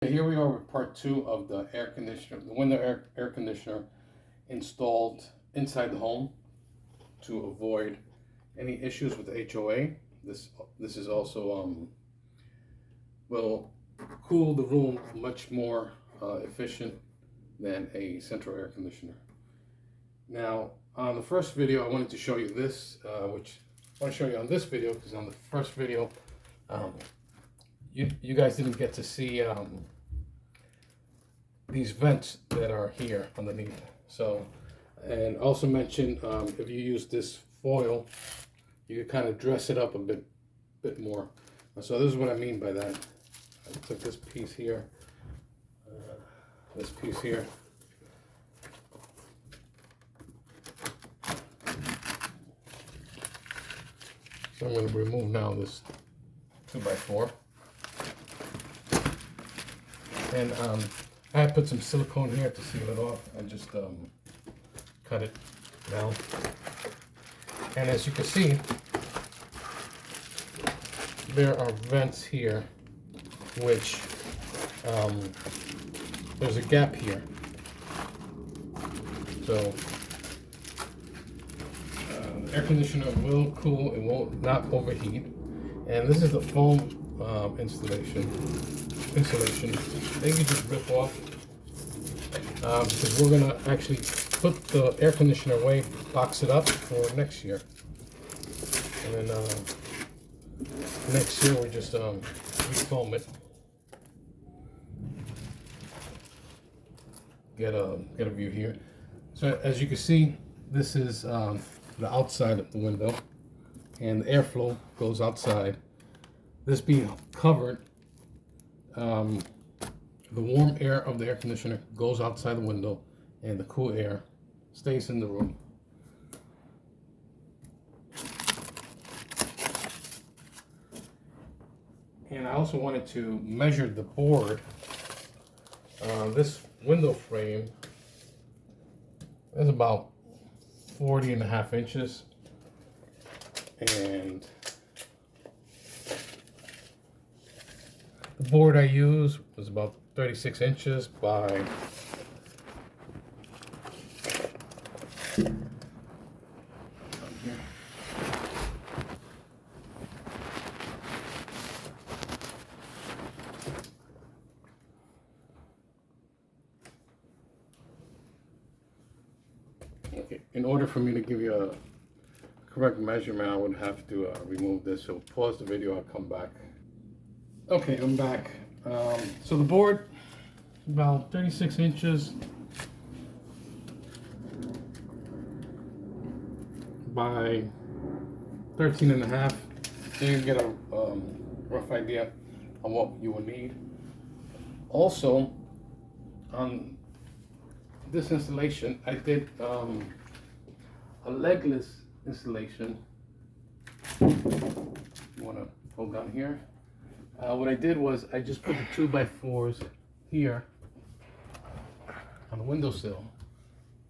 Here we are with part 2 of the air conditioner, the window air conditioner installed inside the home to avoid any issues with the HOA. This is also will cool the room much more efficient than a central air conditioner. Now, on the first video, I wanted to show you this, which I want to show you on this video because on the first video, you guys didn't get to see these vents that are here underneath. So, and also mention if you use this foil, you can kind of dress it up a bit more. So this is what I mean by that. I took this piece here, this piece here. So I'm going to remove now this 2x4. And I put some silicone here to seal it off and just cut it down. And as you can see, there are vents here, which there's a gap here. So the air conditioner will cool, it won't not overheat. And this is the foam insulation. They can just rip off because we're gonna actually put the air conditioner away, box it up for next year, and then next year we just refoam it. Get a view here. So as you can see, this is the outside of the window, and the airflow goes outside. This being covered. The warm air of the air conditioner goes outside the window and the cool air stays in the room. And I also wanted to measure the board. This window frame is about 40.5 inches. And the board I used was about 36 inches by okay. In order for me to give you a correct measurement, I would have to remove this. So pause the video, I'll come back. Okay, I'm back. So the board, about 36 inches by 13.5. So you can get a rough idea on what you will need. Also, on this installation, I did a legless installation. You want to hold down here. What I did was I just put the 2x4s here on the windowsill,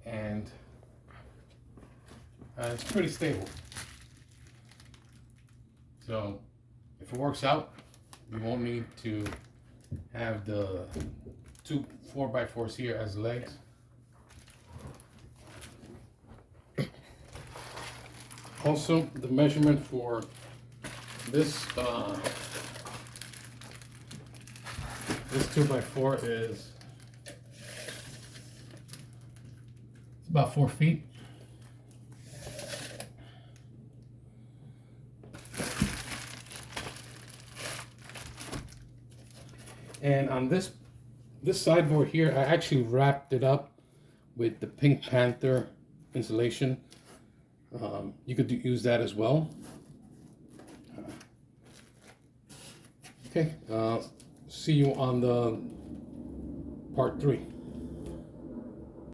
and it's pretty stable. So if it works out, you won't need to have the 2 4x4s here as legs. Also, the measurement for this this 2x4 is about 4 feet. And on this sideboard here, I actually wrapped it up with the Pink Panther insulation. You could use that as well. Okay. See you on the part 3.